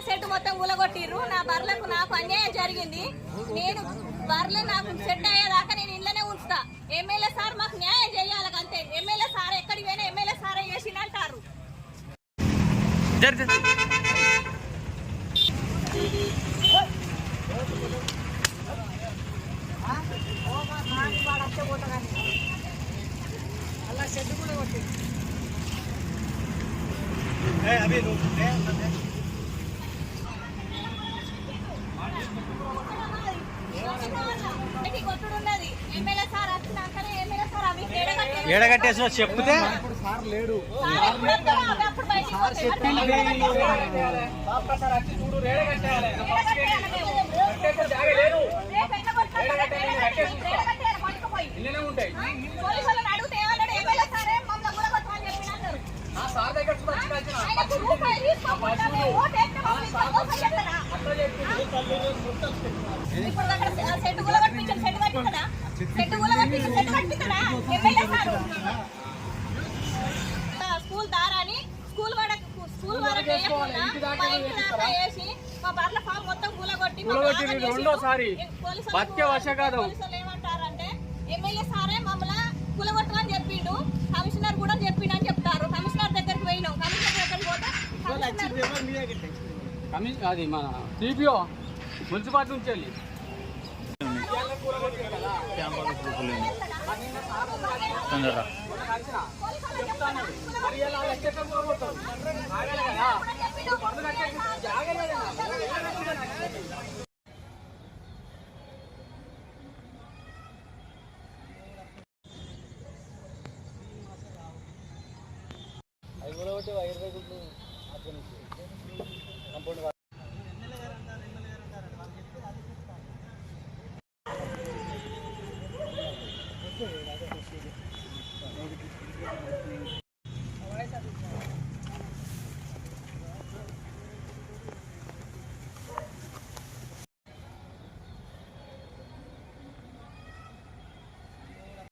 Set మొత్తం కూలగొట్టిర్రు. నా బర్లకు నాకు అన్యాయం జరిగింది. నేను బర్రెలు నాకు సెట్ అయ్యేదాకా నేను ఇళ్ళనే ఉంచుతా. ఎమ్మెల్యే సార్ మాకు న్యాయం చేయాలి అంతే. ఎమ్మెల్యే సార్ ఎక్కడికి పోయినా ఎమ్మెల్యే సారే చేసిందంటారు. ఏడగట్టేసి చెప్తే స్కూల్ దారాని స్కూల్ వరకు వేసి మా బర్ల ఫామ్ మొత్తం కూలగొట్టి రెండోసారి ఏమంటారంటే ఎమ్మెల్యే సారే మమ్మల్ని కూలగొట్టమని చెప్పిండు. కమిషనర్ కూడా చెప్పిండు అని చెప్తారు. కమిషనర్ దగ్గరికి పోయినాం. కమిషనర్ దగ్గరికి పోతే అది మన సిపిఓ మున్సిపాలిటీ నుంచి వెళ్ళి చెప్తాను.